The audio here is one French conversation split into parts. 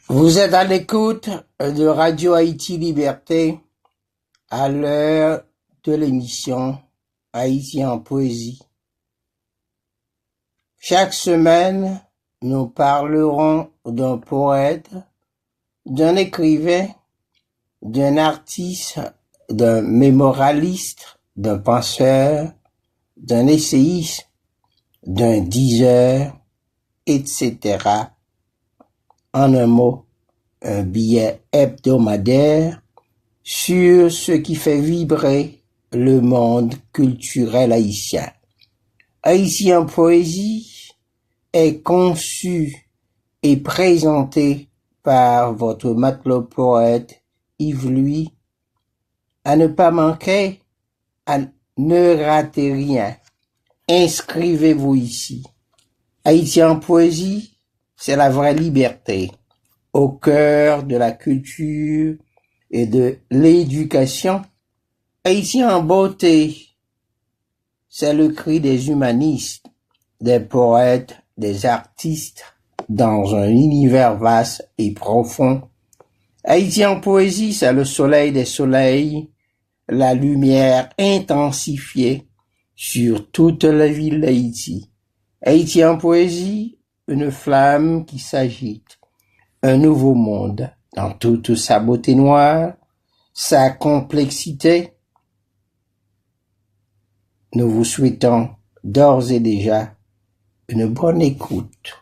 Vous êtes à l'écoute de Radio Haïti Liberté à l'heure de l'émission Haïti en poésie. Chaque semaine, nous parlerons d'un poète, d'un écrivain, d'un artiste, d'un mémorialiste, d'un penseur, d'un essayiste, d'un diseur, etc. En un mot, un billet hebdomadaire sur ce qui fait vibrer le monde culturel haïtien. Haïti en poésie est conçu et présenté par votre matelot poète Yves Louis. À ne pas manquer, à ne rater rien. Inscrivez-vous ici. Haïti en poésie, c'est la vraie liberté, au cœur de la culture et de l'éducation. Haïti en beauté, c'est le cri des humanistes, des poètes, des artistes, dans un univers vaste et profond. Haïti en poésie, c'est le soleil des soleils, la lumière intensifiée sur toute la ville d'Haïti. Haïti en poésie, une flamme qui s'agite, un nouveau monde dans toute sa beauté noire, sa complexité. Nous vous souhaitons d'ores et déjà une bonne écoute.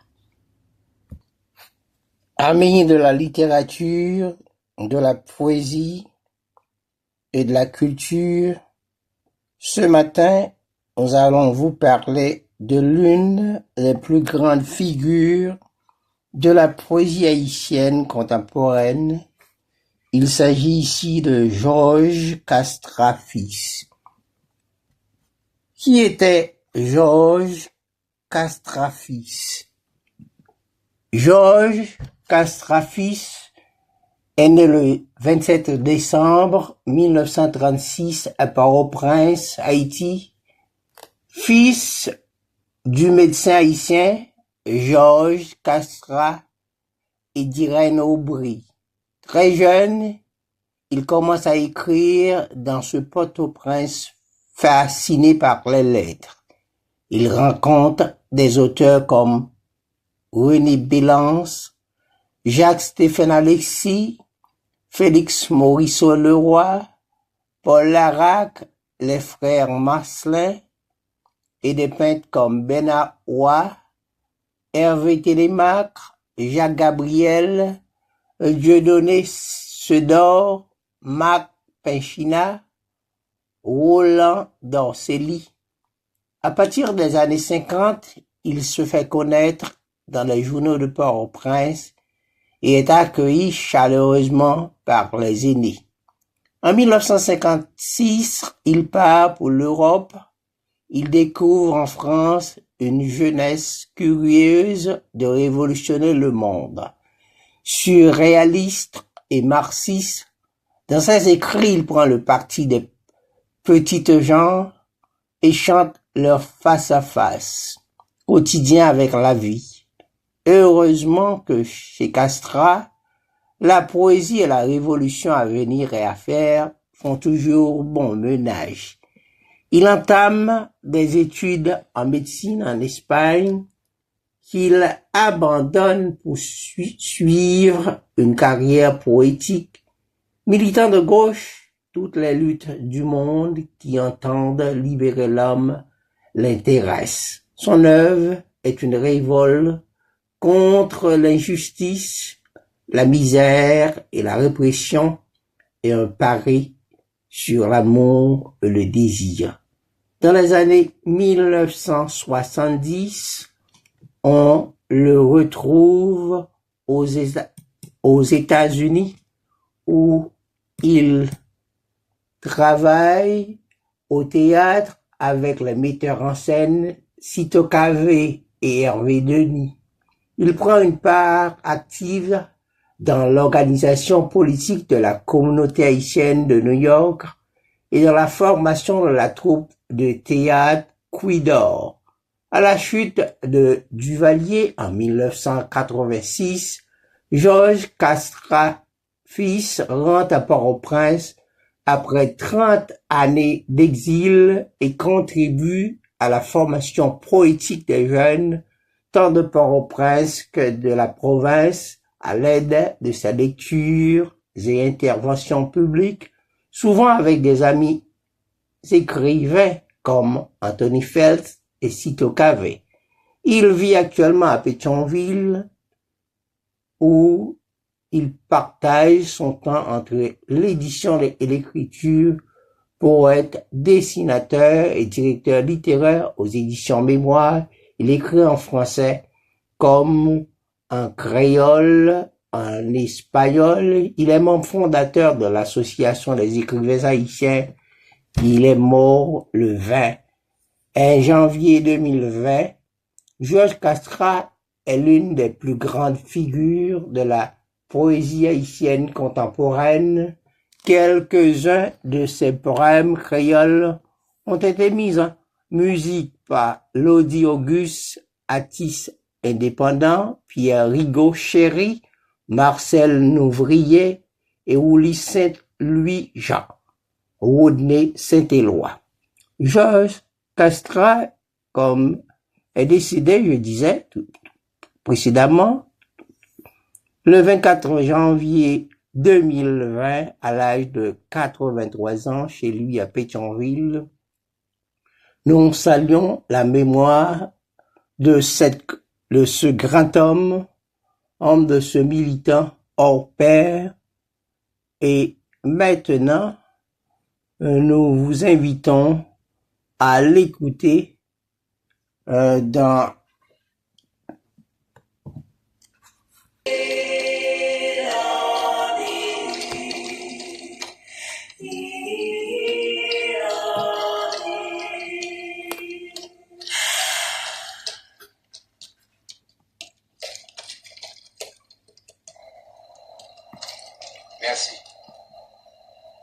Amis de la littérature, de la poésie et de la culture, ce matin, nous allons vous parler de l'une des plus grandes figures de la poésie haïtienne contemporaine. Il s'agit ici de Georges Castrafis. Qui était Georges Castrafis? Georges Castrafis est né le 27 décembre 1936 à Port-au-Prince, Haïti, fils du médecin haïtien Georges Castrat et d'Irène Aubry. Très jeune, il commence à écrire dans ce Port-au-Prince fasciné par les lettres. Il rencontre des auteurs comme René Bélance, Jacques-Stéphane Alexis, Félix Morisseau-Leroy, Paul Larac, les frères Marcelin, et des peintres comme Bernard Roy, Hervé Télémaque, Jacques Gabriel, Dieudonné Sedor, Marc Pinchina, Roland Dorcelli. À partir des années 50, il se fait connaître dans les journaux de Port-au-Prince et est accueilli chaleureusement par les aînés. En 1956, il part pour l'Europe. Il découvre en France une jeunesse curieuse de révolutionner le monde. Surréaliste et marxiste, dans ses écrits, il prend le parti des petites gens et chante leur face-à-face, quotidien avec la vie. Heureusement que chez Castrat, la poésie et la révolution à venir et à faire font toujours bon ménage. Il entame des études en médecine en Espagne qu'il abandonne pour suivre une carrière poétique. Militant de gauche, toutes les luttes du monde qui entendent libérer l'homme l'intéressent. Son œuvre est une révolte contre l'injustice, la misère et la répression et un pari sur l'amour et le désir. Dans les années 1970, on le retrouve aux États-Unis où il travaille au théâtre avec les metteurs en scène Cito Cavé et Hervé Denis. Il prend une part active dans l'organisation politique de la communauté haïtienne de New York et dans la formation de la troupe de théâtre Quidor. À la chute de Duvalier en 1986, Georges Castrat, fils, rentre à Port-au-Prince après 30 années d'exil et contribue à la formation poétique des jeunes, tant de Port-au-Prince que de la province, à l'aide de sa lecture et interventions publiques, souvent avec des amis écrivains comme Anthony Feltz et Cito Cavé. Il vit actuellement à Pétionville, où il partage son temps entre l'édition et l'écriture, poète, dessinateur et directeur littéraire aux éditions Mémoire. Il écrit en français comme en créole, en espagnol. Il est membre fondateur de l'Association des écrivains haïtiens. Il est mort le 20 janvier 2020. Georges Castrat est l'une des plus grandes figures de la poésie haïtienne contemporaine. Quelques-uns de ses poèmes créoles ont été mis en musique par Lodi Auguste, Atis Indépendant, Pierre Rigaud Chéri, Marcel Nouvrier et Ulysse Saint-Louis-Jean, Rodney Saint-Éloi. Georges Castrat, comme est décédé, je disais précédemment, le 24 janvier 2020, à l'âge de 83 ans, chez lui à Pétionville. Nous saluons la mémoire de ce grand homme de ce militant hors pair. Et maintenant, nous vous invitons à l'écouter dans Merci.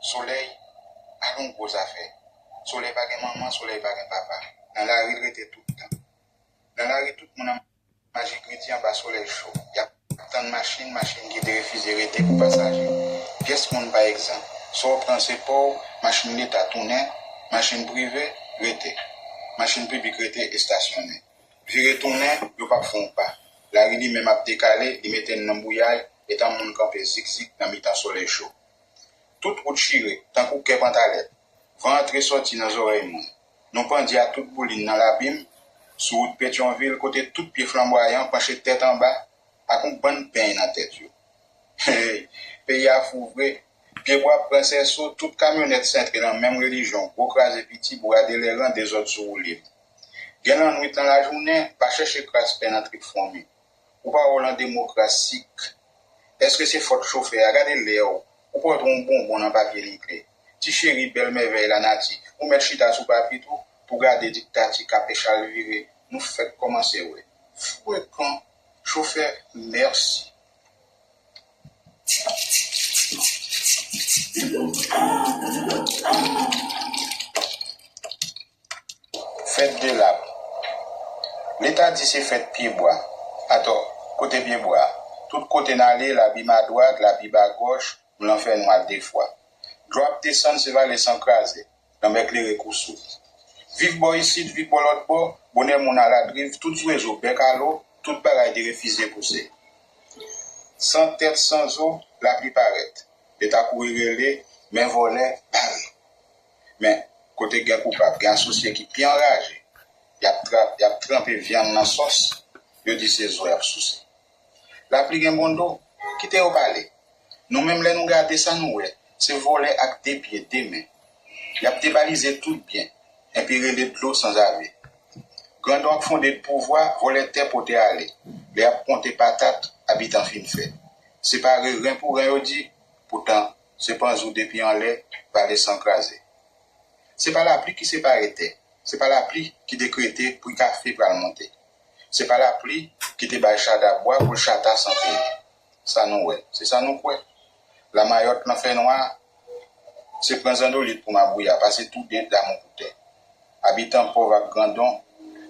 Soleil, allons gros affaires. Soleil pas maman, soleil pas papa. Dans la rue, il était tout le temps. Dans la rue, tout le monde a magique en bas soleil chaud. Il y a tant de machines qui te refusent de rester pour passager. Pièce monde par exemple. Soit on prend ses pauvres, machine d'État tourner, machine privée, rester. Machine publique rester et stationner. Puis retourner, il ne pas font pas. La rue, même à décaler, il mettait une embouillage. Et dans mon campé zig-zig dans mi-temps soleil chaud. Toute route chirée, tant qu'on qu'est pantalette, va entrer sorti dans les oreilles. Non pas dire à toute bouline dans l'abîme, sous route Pétionville, côté tout pied flamboyant, penché tête en bas, à qu'on bonne peine dans la tête. Hey, pays à fouvrer, pied bois princesse, toute camionnette centrée dans la même religion, pour craser petit, pour garder les rangs des autres sur l'île. Gain en nuit dans la journée, pas chercher crasse peine en truc formé. Ou pas en démocratique. Est-ce que c'est faute chauffeur? Regardez Léo. Ou pas un bonbon dans papier livré. Ti chéri belle merveille la nati. Ou mettre chita sous papier tout pour garder dictatique à péchal viré. Nous faites commencer, ouais. Fouet quand chauffeur, merci. Faites de l'arbre. L'État dit c'est faites pied bois. Attends, côté pied bois. Tout côté n'allait, la bime à droite, la bime à gauche, nous l'en fait noir des fois. Drop descend, c'est va les s'encraser, dans mes clés recousous. Vive boy ici, vive boy l'autre bord, bonnet mon à la drive, tout réseau, bec à l'eau, tout bagaille de refusé pousser. Sans tête, sans eau, la pluie paraît. L'État courir relais, mais volet, parle. Mais, côté gain coupable, gain associé qui est enragé. Il y a trempé viande dans la sauce, il dit c'est zo, il y a souci. La pluie gain bon dos, quittez au palais. Nous-mêmes, les nous garder ça, nous, c'est voler avec des pieds, des mains. Il y a débalisé tout bien, et puis relais de l'eau sans arrêt. Grandeur fondé de pouvoir, voler terre pour te aller. Les apponter patates, habitant fin fait. C'est pas rien pour rien, dit, pourtant, c'est pas un jour depuis en l'air, va les s'encraser. C'est pas la pluie qui s'est pas arrêtée. C'est pas la pluie qui décrétait pour le café pour le monter. C'est pas la pluie qui te bat chat à bois pour le chata sans payer. Ça nous, ouais. C'est ça nous, ouais. La maillotte n'a fait noir. c'est prendre un dollar pour ma bouilla, parce que tout bien dans mon côté. Habitant pauvre à Grandon,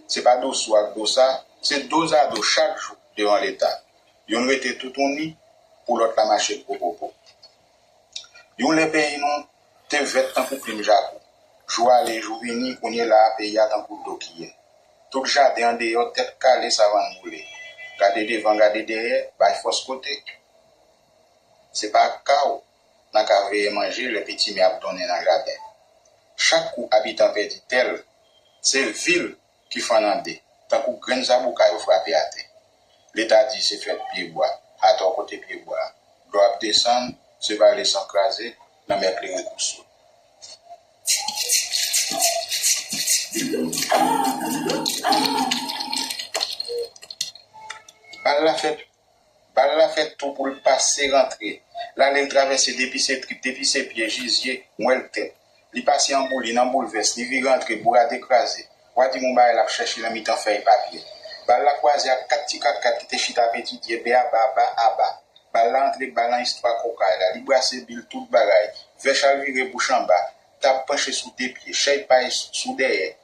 c'est pas dos soit dos ça, c'est dos à dos chaque jour devant l'État. Ils ont été tout unis pour l'autre la marché pour popo. Ils ont les pays non, te vêtements tant pour prime Jacques. Jour aller, jour venir, on est là, pays à tant pour d'eau qui est. Tout le jardin en dehors, tête calée, ça va nous mouler. Garder devant, garder derrière, bah, il faut ce côté. C'est pas chaos. N'a qu'à veiller manger, les petits mets abdonnés dans le jardin. Chaque coup habitant petit tel, c'est ville qui fait en andé. Tant que grain zabouka ou frappé à terre. L'État dit c'est fait pied bois. À ton côté pied bois. Doit descendre, se va aller s'encraser, dans mes plis un coup sous. Balle la fait tout pour le passer, rentrer. Là, il traverse depuis ses tripes, depuis ses pieds, gisier, mouelle tête. Il passe en boule, il en bouleverse, il vit rentrer pour la décraser. Wadi mon bail la chercher la mi-temps feuille papier. Balle la croisée à 4 qui te chita petit dieu, béa, baba, aba. Balle la entre, balle la histoire cocaille, la librasse bille, toute bagaille. Véchal viré bouche en bas. Tape penché sous tes pieds, chèque paille sous derrière.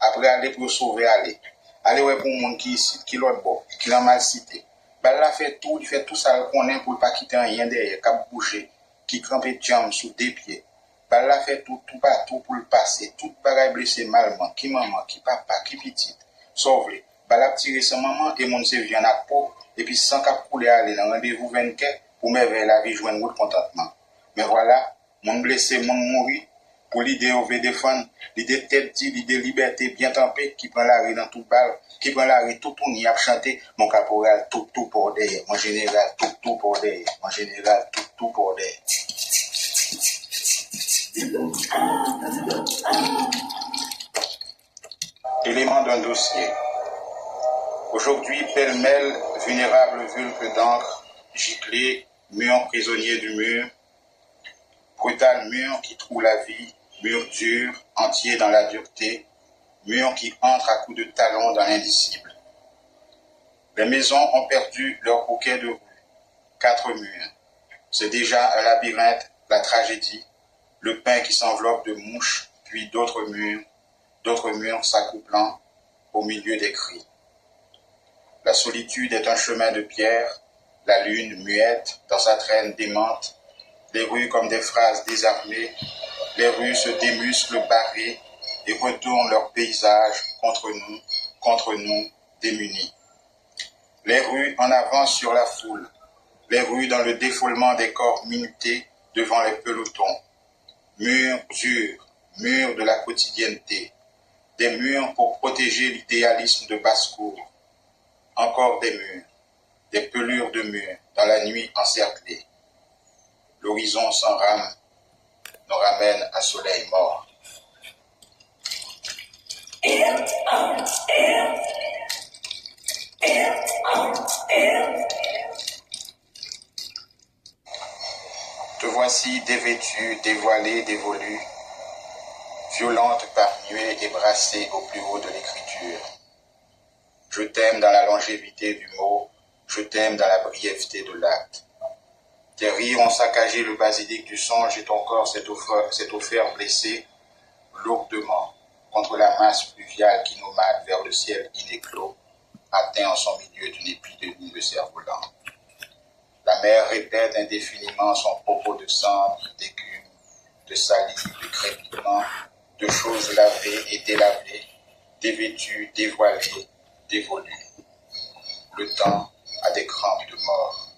Après aller pour sauver aller. Aller ouais pour monde qui ici, qui l'autre bon, qui l'a mal cité. Bah là il fait tout ça qu'on aime pour pas quitter rien derrière, cap bouger, qui crampe jam sous des pieds. Bah là fait tout partout pour le passer, tout bagaille blessé malement, qui maman, qui papa, qui petite. Sauve-les. Bah là tirer sa maman et mon se vient à peau, et puis sans cap couler aller dans rendez-vous 24 pour m'éveiller la vie joindre votre contentement. Mais voilà, mon blessé, mon mourir, pour l'idée au défendre, l'idée tête dit, l'idée liberté bien tempée, qui prend la rue dans tout balle, qui prend la rue tout tourné à chanter, mon caporal tout pour derrière, mon général tout pour derrière, mon général tout pour derrière. Élément d'un dossier. Aujourd'hui, pêle-mêle, vulnérable vulpe d'encre, giclé, mur prisonnier du mur, brutal mur qui troue la vie, mur dur, entier dans la dureté, mur qui entre à coups de talon dans l'indicible. Les maisons ont perdu leur bouquet de rues. 4 murs. C'est déjà un labyrinthe, la tragédie, le pain qui s'enveloppe de mouches, puis d'autres murs s'accouplant au milieu des cris. La solitude est un chemin de pierre, la lune muette dans sa traîne démente, les rues comme des phrases désarmées, les rues se démusclent barrées et retournent leur paysage contre nous démunis. Les rues en avance sur la foule, les rues dans le défoulement des corps minutés devant les pelotons. Murs durs, murs de la quotidienneté, des murs pour protéger l'idéalisme de basse-cour. Encore des pelures de murs dans la nuit encerclée. L'horizon sans rame nous ramène à soleil mort. Te voici dévêtue, dévoilée, dévolue, violente par nuée et brassée au plus haut de l'écriture. Je t'aime dans la longévité du mot, je t'aime dans la brièveté de l'acte. Tes rires ont saccagé le basilic du songe et ton corps s'est offert blessé lourdement contre la masse pluviale qui nous mate vers le ciel inéclos, atteint en son milieu d'une épidémie de cerf-volant. La mer répète indéfiniment son propos de cendre, d'écume, de salive, de crépitement, de choses lavées et délavées, dévêtues, dévoilées, dévolues. Le temps a des crampes de mort.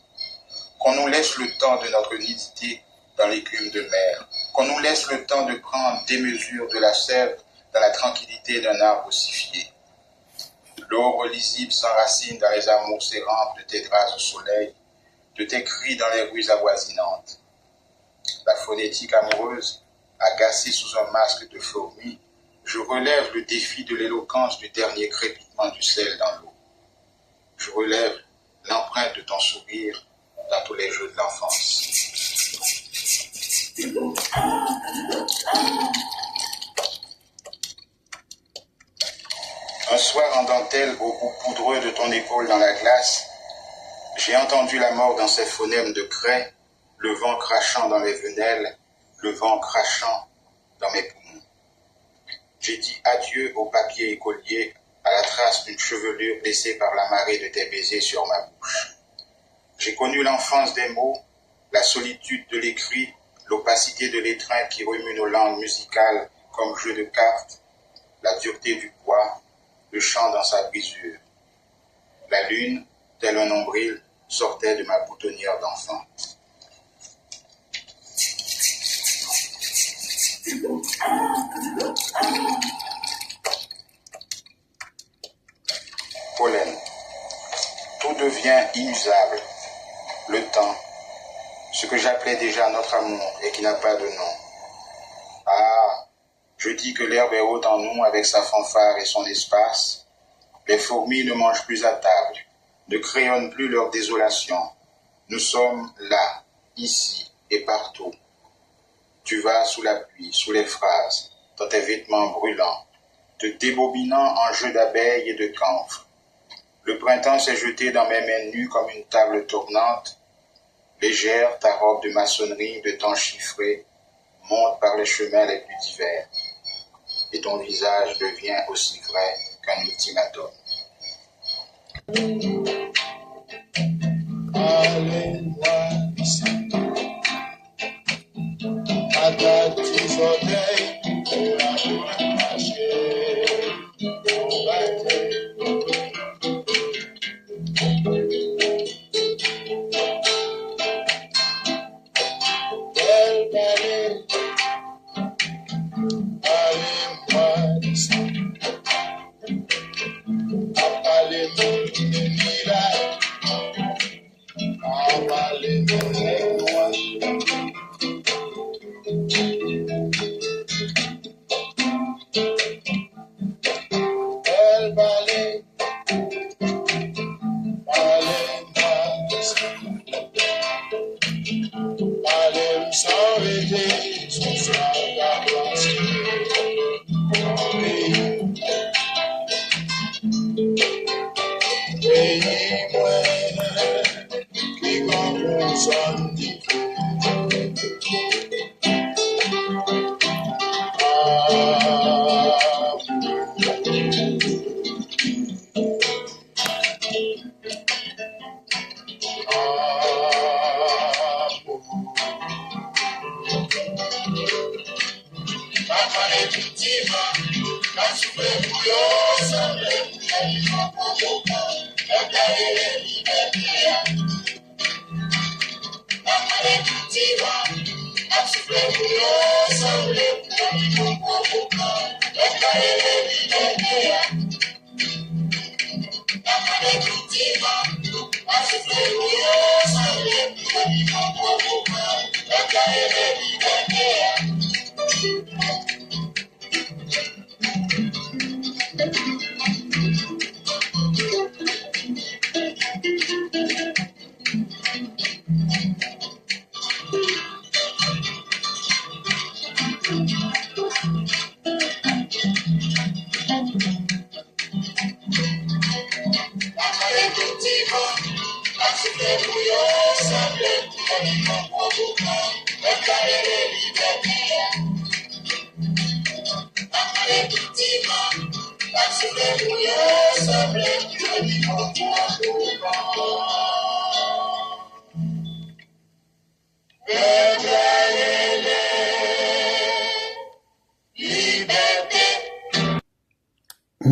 Qu'on nous laisse le temps de notre nudité dans l'écume de mer, qu'on nous laisse le temps de prendre des mesures de la sève dans la tranquillité d'un arbre ossifié. L'aube lisible s'enracine dans les amours serrantes de tes traces au soleil, de tes cris dans les rues avoisinantes. La phonétique amoureuse, agacée sous un masque de fourmis, je relève le défi de l'éloquence du dernier crépitement du sel dans l'eau. Je relève l'empreinte de ton sourire dans tous les jeux de l'enfance. Un soir en dentelle au bout poudreux de ton épaule dans la glace, j'ai entendu la mort dans ses phonèmes de craie, le vent crachant dans les venelles, le vent crachant dans mes poumons. J'ai dit adieu au papier écolier, à la trace d'une chevelure laissée par la marée de tes baisers sur ma bouche. J'ai connu l'enfance des mots, la solitude de l'écrit, l'opacité de l'étreinte qui remue nos langues musicales comme jeu de cartes, la dureté du poids, le chant dans sa brisure. La lune, tel un nombril, sortait de ma boutonnière d'enfant. Pollen. Tout devient inusable. Le temps, ce que j'appelais déjà notre amour et qui n'a pas de nom. Ah, je dis que l'herbe est haute en nous avec sa fanfare et son espace. Les fourmis ne mangent plus à table, ne crayonnent plus leur désolation. Nous sommes là, ici et partout. Tu vas sous la pluie, sous les phrases, dans tes vêtements brûlants, te débobinant en jeu d'abeilles et de camphre. Le printemps s'est jeté dans mes mains nues comme une table tournante. Légère, ta robe de maçonnerie, de temps chiffré, monte par les chemins les plus divers. Et ton visage devient aussi vrai qu'un ultimatum.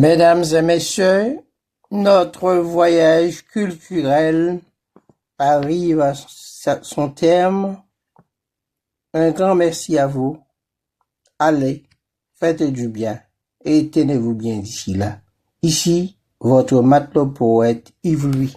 Mesdames et messieurs, notre voyage culturel arrive à son terme. Un grand merci à vous. Allez, faites du bien et tenez-vous bien d'ici là. Ici, votre matelot poète Yves Louis.